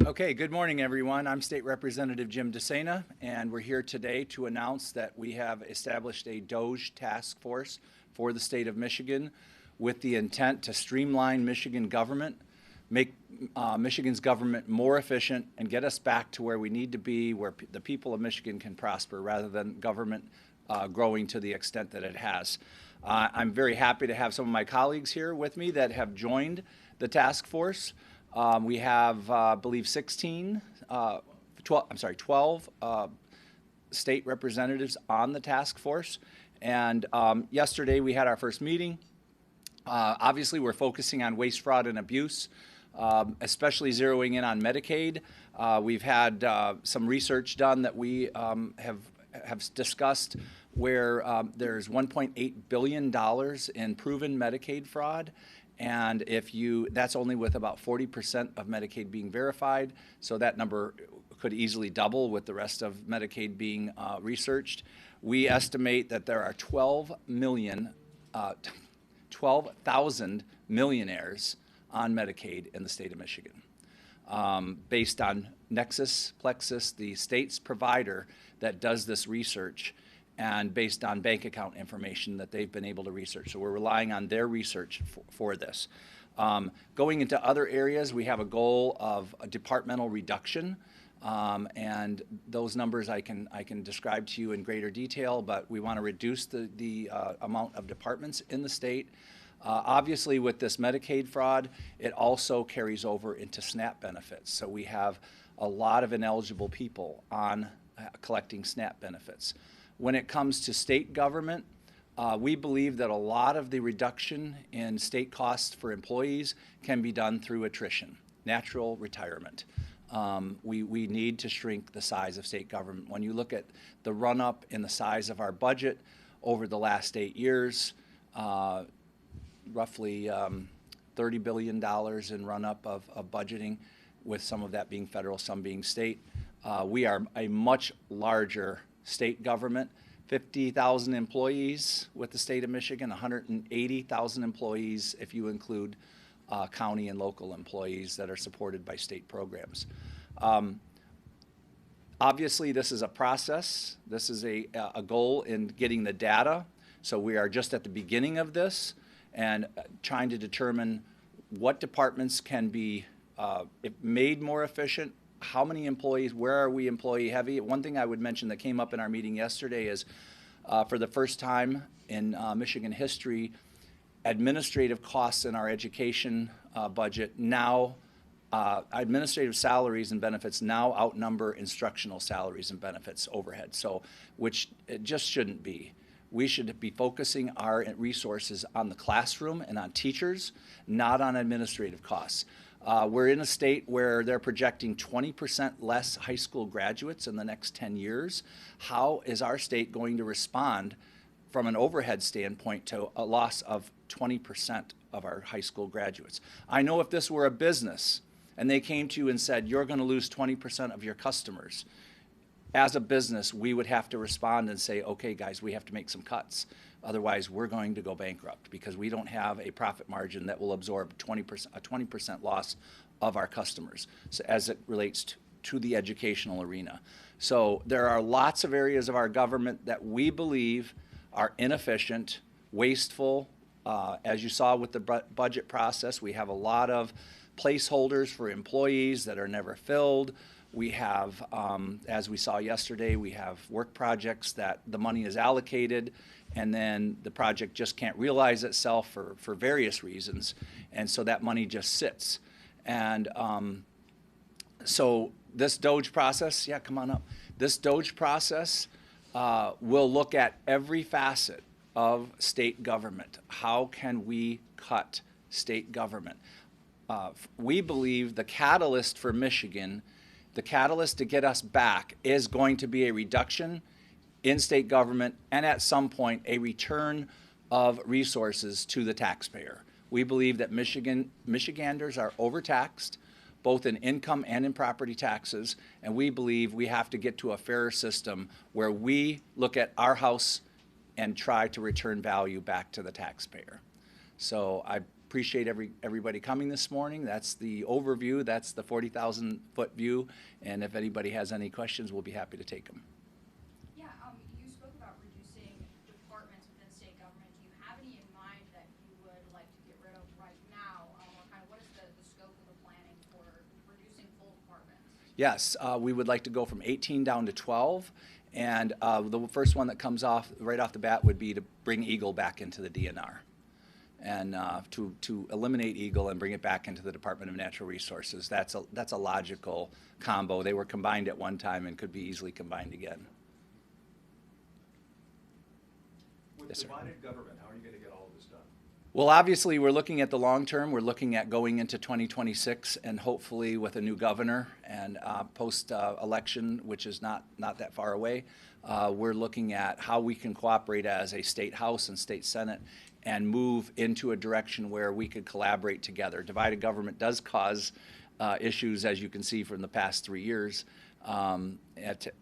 Okay, good morning, everyone. I'm State Representative Jim DeSena, and we're here today to announce that we have established a DOGE Task Force for the state of Michigan with the intent to streamline Michigan government, make Michigan's government more efficient, and get us back to where we need to be, where the people of Michigan can prosper rather than government growing to the extent that it has. I'm very happy to have some of my colleagues here with me that have joined the task force. We have, I believe, 12 state representatives on the task force. And yesterday we had our first meeting. Obviously, we're focusing on waste, fraud, and abuse, especially zeroing in on Medicaid. We've had some research done that we have discussed where there's $1.8 billion in proven Medicaid fraud. And that's only with about 40% of Medicaid being verified, so that number could easily double with the rest of Medicaid being researched. We estimate that there are 12,000 millionaires on Medicaid in the state of Michigan. Based on Nexus Plexus, the state's provider that does this research, and based on bank account information that they've been able to research. So we're relying on their research for this. Going into other areas, we have a goal of a departmental reduction, and those numbers I can describe to you in greater detail, but we want to reduce the amount of departments in the state. Obviously, with this Medicaid fraud, it also carries over into SNAP benefits. So we have a lot of ineligible people on collecting SNAP benefits. When it comes to state government, we believe that a lot of the reduction in state costs for employees can be done through attrition, natural retirement. We need to shrink the size of state government. When you look at the run-up in the size of our budget over the last 8 years, roughly $30 billion in run-up of budgeting, with some of that being federal, some being state. We are a much larger state government, 50,000 employees with the state of Michigan, 180,000 employees if you include county and local employees that are supported by state programs. Obviously, this is a process. This is a goal in getting the data. So we are just at the beginning of this and trying to determine what departments can be made more efficient. How many employees, where are we employee heavy? One thing I would mention that came up in our meeting yesterday is for the first time in Michigan history, administrative costs in our education budget now, administrative salaries and benefits now outnumber instructional salaries and benefits overhead, so which it just shouldn't be. We should be focusing our resources on the classroom and on teachers, not on administrative costs. We're in a state where they're projecting 20% less high school graduates in the next 10 years. How is our state going to respond from an overhead standpoint to a loss of 20% of our high school graduates? I know if this were a business and they came to you and said, you're going to lose 20% of your customers, as a business, we would have to respond and say, okay, guys, we have to make some cuts. Otherwise, we're going to go bankrupt because we don't have a profit margin that will absorb a 20% loss of our customers, so as it relates to the educational arena. So there are lots of areas of our government that we believe are inefficient, wasteful. As you saw with the budget process, we have a lot of placeholders for employees that are never filled. We have, as we saw yesterday, we have work projects that the money is allocated and then the project just can't realize itself for various reasons, and so that money just sits. And so this DOGE process, yeah, come on up. This DOGE process will look at every facet of state government. How can we cut state government? We believe the catalyst for Michigan, the catalyst to get us back, is going to be a reduction in state government and at some point a return of resources to the taxpayer. We believe that Michiganders are overtaxed, both in income and in property taxes, and we believe we have to get to a fairer system where we look at our house and try to return value back to the taxpayer. So appreciate everybody coming this morning. That's the overview. That's the 40,000-foot view. And if anybody has any questions, we'll be happy to take them. Yeah, you spoke about reducing departments within state government. Do you have any in mind that you would like to get rid of right now? Or kind of what is the scope of the planning for reducing full departments? Yes, we would like to go from 18 down to 12. And the first one that comes off right off the bat would be to bring Eagle back into the DNR, and to eliminate Eagle and bring it back into the Department of Natural Resources. That's a logical combo. They were combined at one time and could be easily combined again. With Yes, sir. divided government, how are you going to get all of this done? Well, obviously, we're looking at the long term. We're looking at going into 2026 and hopefully with a new governor and post-election, which is not that far away, we're looking at how we can cooperate as a state house and state senate and move into a direction where we could collaborate together. Divided government does cause issues, as you can see from the past 3 years,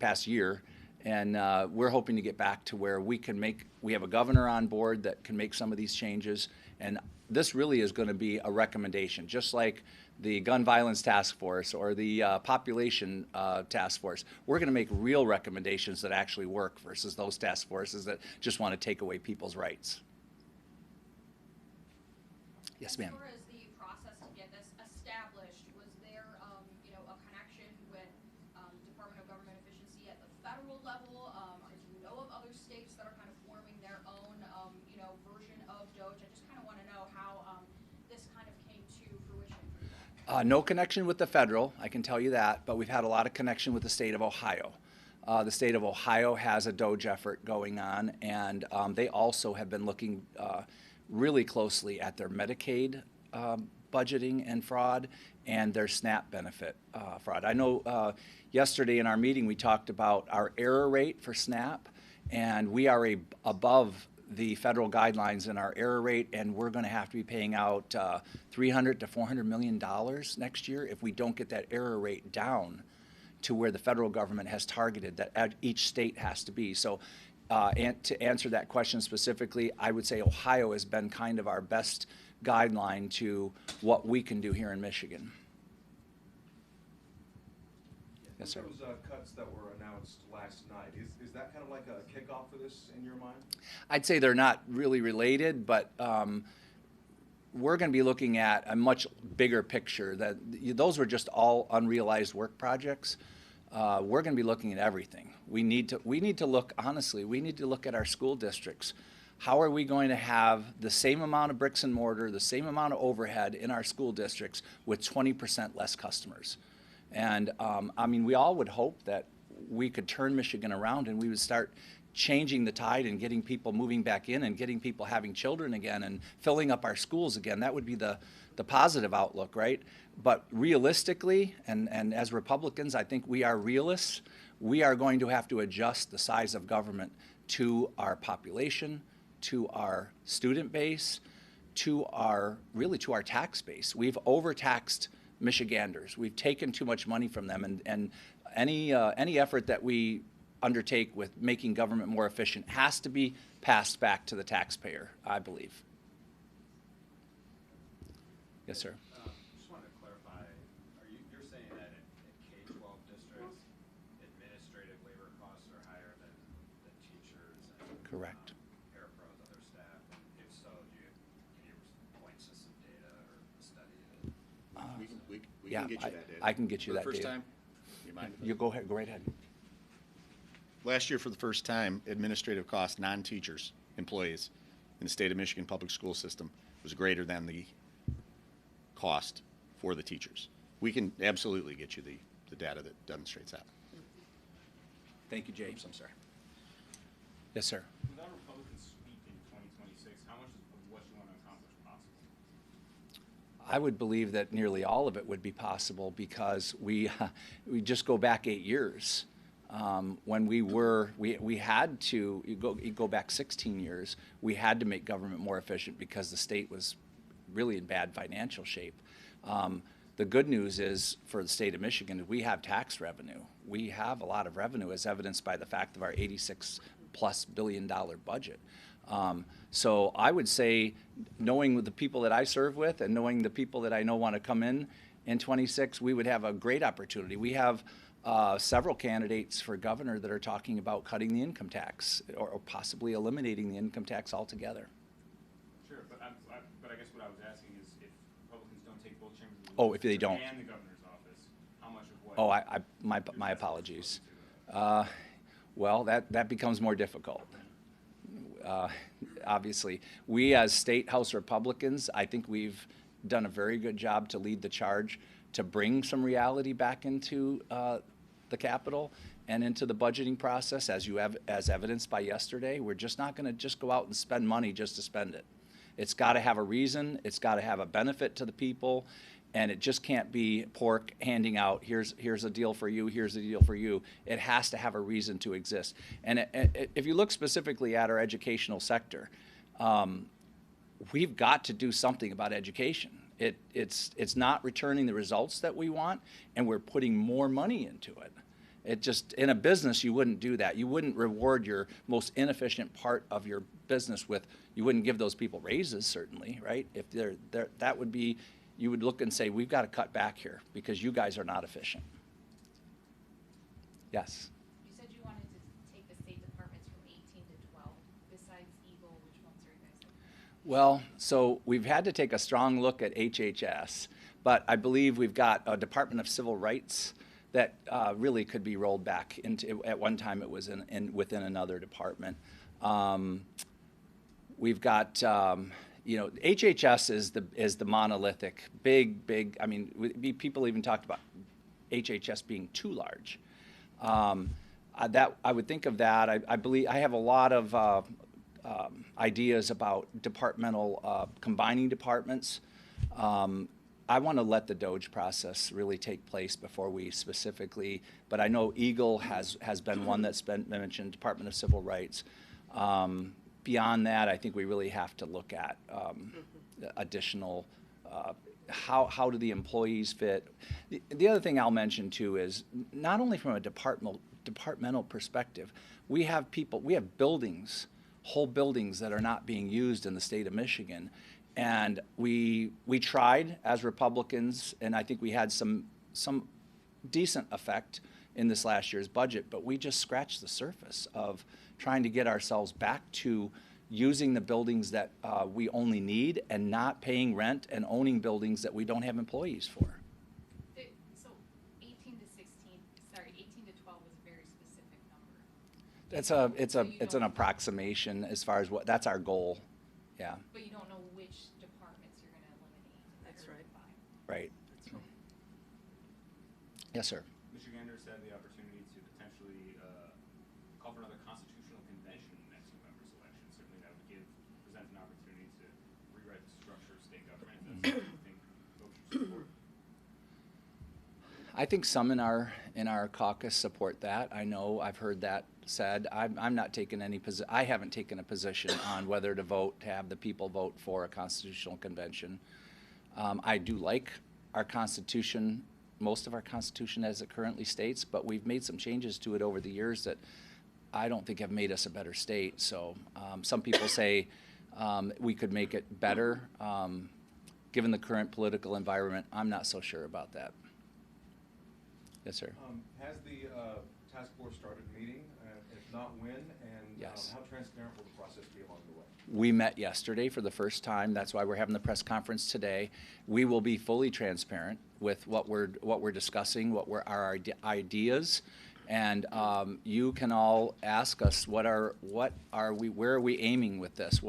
past year. And we're hoping to get back to where we have a governor on board that can make some of these changes. And this really is going to be a recommendation, just like the Gun Violence Task Force or the Population Task Force. We're going to make real recommendations that actually work versus those task forces that just want to take away people's rights. Yes, ma'am. As far as the process to get this established, was there, a connection with Department of Government Efficiency at the federal level? Or do you know of other states that are kind of forming their own, version of DOGE? I just kind of want to know how this kind of came to fruition. No connection with the federal, I can tell you that, but we've had a lot of connection with the state of Ohio. The state of Ohio has a DOGE effort going on, and they also have been looking really closely at their Medicaid budgeting and fraud and their SNAP benefit fraud. I know yesterday in our meeting we talked about our error rate for SNAP, and we are above the federal guidelines in our error rate, and we're going to have to be paying out $300 to $400 million next year if we don't get that error rate down to where the federal government has targeted that each state has to be. So and to answer that question specifically, I would say Ohio has been kind of our best guideline to what we can do here in Michigan. Yes, sir. Those cuts that were announced last night, is that kind of like a kickoff for this in your mind? I'd say they're not really related, but we're going to be looking at a much bigger picture. That those were just all unrealized work projects. We're going to be looking at everything. We need to look, honestly, we need to look at our school districts. How are we going to have the same amount of bricks and mortar, the same amount of overhead in our school districts with 20% less customers? And I mean, we all would hope that we could turn Michigan around and we would start changing the tide and getting people moving back in and getting people having children again and filling up our schools again. That would be the positive outlook, right? But realistically, and as Republicans, I think we are realists. We are going to have to adjust the size of government to our population, to our student base, to our tax base. We've overtaxed Michiganders. We've taken too much money from them, and any effort that we undertake with making government more efficient has to be passed back to the taxpayer, I believe. Yes, sir. Just wanted to clarify, you're saying that in K-12 districts, administrative labor costs are higher than teachers and Correct. parapros, other staff? And if so, can you point to some data or a study? We Yeah, can get you that data. I can get you For the that first data. time? You mind? You go ahead. Go right ahead. Last year, for the first time, administrative costs, non-teachers, employees in the state of Michigan public school system was greater than the cost for the teachers. We can absolutely get you the data that demonstrates that. Thank you, James. I'm sorry. Yes, sir. Without Republicans speak in 2026, how much of what you want to accomplish possible? I would believe that nearly all of it would be possible because we just go back 8 years. When we had to, you go back 16 years, we had to make government more efficient because the state was really in bad financial shape. The good news is for the state of Michigan, we have tax revenue. We have a lot of revenue as evidenced by the fact of our $86+ billion budget. So I would say, knowing the people that I serve with and knowing the people that I know want to come in 26, we would have a great opportunity. We have several candidates for governor that are talking about cutting the income tax or possibly eliminating the income tax altogether. Sure, but but I guess what I was asking is if Republicans don't take both chambers of the Oh, if they legislature don't. and the governor's office, how much of what? Oh, my apologies. Well, that becomes more difficult. Obviously, we as state House Republicans, I think we've done a very good job to lead the charge to bring some reality back into the Capitol and into the budgeting process, as evidenced by yesterday. We're just not going to just go out and spend money just to spend it. It's got to have a reason. It's got to have a benefit to the people. And it just can't be pork handing out, here's a deal for you, here's a deal for you. It has to have a reason to exist. And if you look specifically at our educational sector, we've got to do something about education. It's not returning the results that we want, and we're putting more money into it. It just, in a business, you wouldn't do that. You wouldn't reward your most inefficient part of your business with, you wouldn't give those people raises, certainly, right? If that would be, you would look and say, we've got to cut back here because you guys are not efficient. Yes? You said you wanted to take the state departments from 18 to 12. Besides Eagle, which ones are you guys looking at? Well, so we've had to take a strong look at HHS, but I believe we've got a Department of Civil Rights that really could be rolled back into, at one time it was within another department. We've got, HHS is the monolithic, big, I mean, people even talked about HHS being too large. I would think of that. I believe, I have a lot of ideas about departmental, combining departments. I want to let the DOGE process really take place before we specifically, but I know Eagle has been one that's been mentioned, Department of Civil Rights. Beyond that, I think we really have to look at additional, how do the employees fit? The other thing I'll mention too is not only from a departmental perspective, we have buildings, whole buildings that are not being used in the state of Michigan. And we tried as Republicans, and I think we had some decent effect in this last year's budget, but we just scratched the surface of trying to get ourselves back to using the buildings that we only need and not paying rent and owning buildings that we don't have employees for. So 18 to 16, sorry, 18 to 12 was a very specific number. It's an approximation as far as that's our goal, yeah. But you don't know which departments you're going to eliminate. That's right. Right. Yes, sir. Michiganders had the opportunity to potentially call for another constitutional convention next November's election. Certainly that would present an opportunity to rewrite the structure of state government. That's something you think folks should support. I think some in our caucus support that. I know I've heard that said. I'm not taking any position. I haven't taken a position on whether to vote, to have the people vote for a constitutional convention. I do like our Constitution, most of our Constitution as it currently states, but we've made some changes to it over the years that I don't think have made us a better state. So some people say we could make it better. Given the current political environment, I'm not so sure about that. Yes, sir. Has the task force started meeting? If not, when? And Yes. how transparent will the process be along the way? We met yesterday for the first time. That's why we're having the press conference today. We will be fully transparent with what we're discussing, what were our ideas, and you can all ask us where are we aiming with this?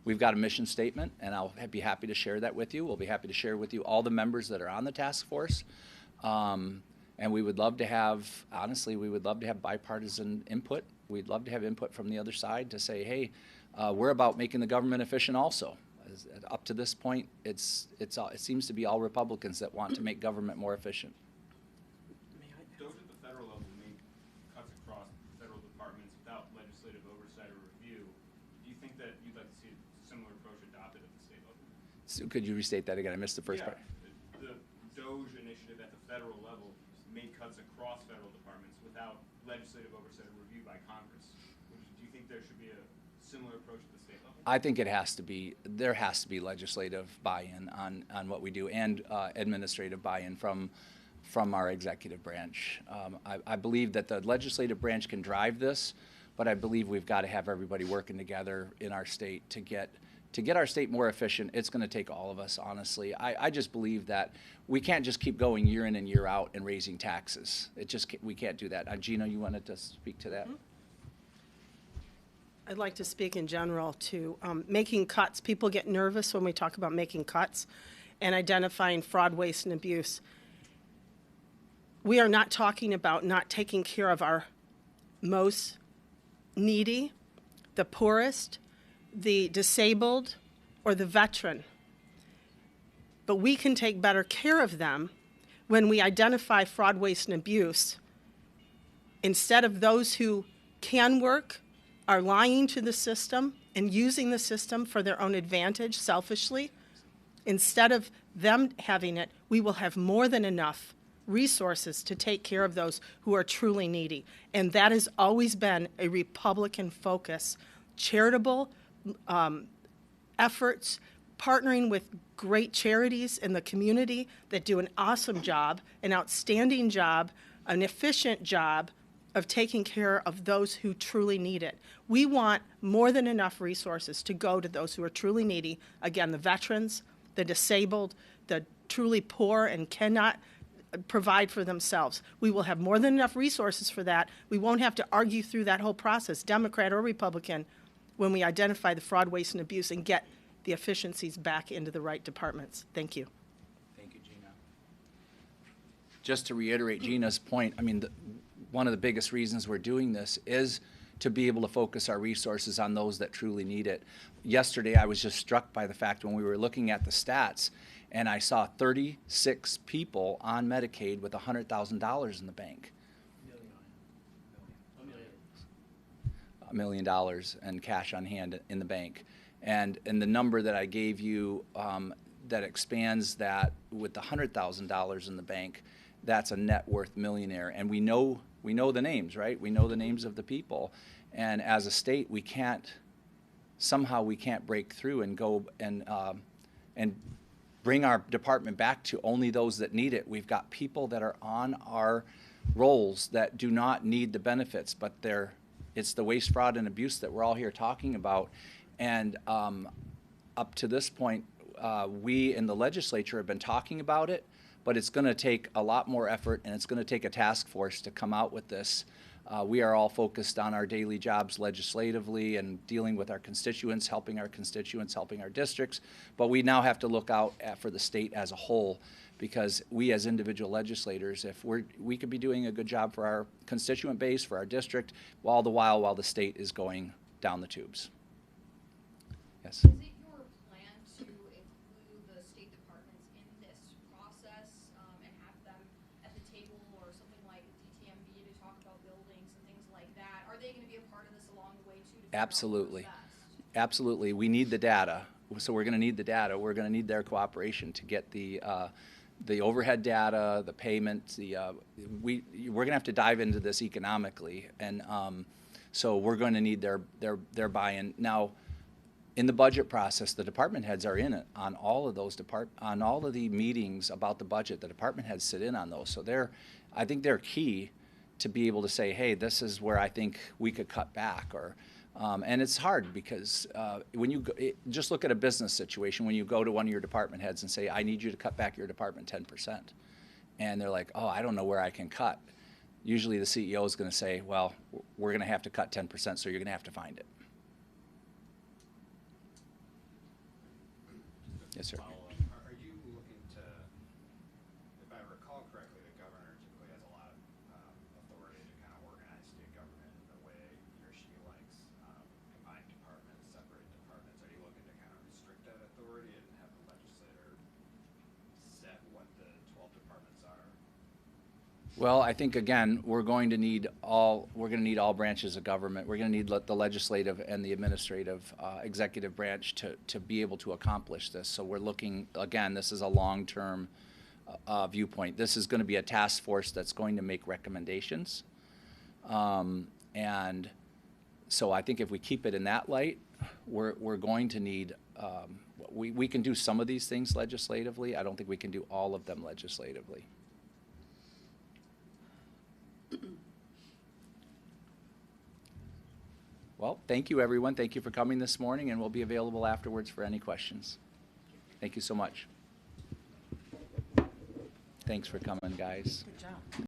We've got a mission statement, and I'll be happy to share that with you. We'll be happy to share with you all the members that are on the task force. And we would love to have, honestly, bipartisan input. We'd love to have input from the other side to say, hey, we're about making the government efficient also. Up to this point, it seems to be all Republicans that want to make government more efficient. DOGE at the federal level made cuts across federal departments without legislative oversight or review. Do you think that you'd like to see a similar approach adopted at the state level? So could you restate that again? I missed the first part. The DOGE initiative at the federal level made cuts across federal departments without legislative oversight or review by Congress. Do you think there should be a similar approach at the state level? I think there has to be legislative buy-in on what we do and administrative buy-in from our executive branch. I believe that the legislative branch can drive this, but I believe we've got to have everybody working together in our state to get our state more efficient. It's going to take all of us, honestly. I just believe that we can't just keep going year in and year out and raising taxes. We can't do that. Gina, you wanted to speak to that? I'd like to speak in general to making cuts. People get nervous when we talk about making cuts and identifying fraud, waste, and abuse. We are not talking about not taking care of our most needy, the poorest, the disabled, or the veteran. But we can take better care of them when we identify fraud, waste, and abuse. Instead of those who can work are lying to the system and using the system for their own advantage selfishly, instead of them having it, we will have more than enough resources to take care of those who are truly needy. And that has always been a Republican focus. Charitable efforts, partnering with great charities in the community that do an awesome job, an outstanding job, an efficient job of taking care of those who truly need it. We want more than enough resources to go to those who are truly needy. Again, the veterans, the disabled, the truly poor and cannot provide for themselves. We will have more than enough resources for that. We won't have to argue through that whole process, Democrat or Republican, when we identify the fraud, waste, and abuse and get the efficiencies back into the right departments. Thank you. Thank you, Gina. Just to reiterate Gina's point, I mean, one of the biggest reasons we're doing this is to be able to focus our resources on those that truly need it. Yesterday, I was just struck by the fact when we were looking at the stats, and I saw 36 people on Medicaid with $100,000 in the bank. $1 million and cash on hand in the bank. And the number that I gave you that expands that with the $100,000 in the bank, that's a net worth millionaire. And we know the names, right? We know the names of the people. And as a state, we can't break through and go and bring our department back to only those that need it. Up people that are on our rolls that do not need the benefits, but it's the waste, fraud, and abuse that we're all here talking about. And up to this point, we in the legislature have been talking about it, but it's going to take a lot more effort, and it's going to take a task force to come out with this. We are all focused on our daily jobs legislatively and dealing with our constituents, helping our districts, but we now have to look out for the state as a whole, because we as individual legislators, if we could be doing a good job for our constituent base, for our district, while the state is going down the tubes. Yes. Is it your plan to include the state departments in this process and have them at the table or something like DTMB to talk about buildings and things like that? Are they going to be a part of this along the way too? To figure out Absolutely. what's best? Absolutely. We need the data. So we're going to need the data. We're going to need their cooperation to get the overhead data, the payments. We're going to have to dive into this economically, and so we're going to need their buy-in. Now, in the budget process, the department heads are in it on all of the meetings about the budget. The department heads sit in on those, so I think they're key to be able to say, hey, this is where I think we could cut back, and it's hard because when you just look at a business situation, when you go to one of your department heads and say, I need you to cut back your department 10%, and they're like, oh, I don't know where I can cut. Usually the CEO is going to say, well, we're going to have to cut 10%, so you're going to have to find it. Yes, sir. Follow-up. Are you looking to, if I recall correctly, the governor typically has a lot of authority to kind of organize state government in the way he or she likes, combine departments, separate departments. Are you looking to kind of restrict that authority and have the legislator set what the 12 departments are? Well, I think again we're going to need all branches of government. We're going to need the legislative and the administrative, executive branch to be able to accomplish this. So we're looking again. This is a long-term viewpoint. This is going to be a task force that's going to make recommendations, and so I think if we keep it in that light, we're going to need, we can do some of these things legislatively. I don't think we can do all of them legislatively. Well, thank you, everyone. Thank you for coming this morning, and we'll be available afterwards for any questions. Thank you so much. Thanks for coming, guys. Good job.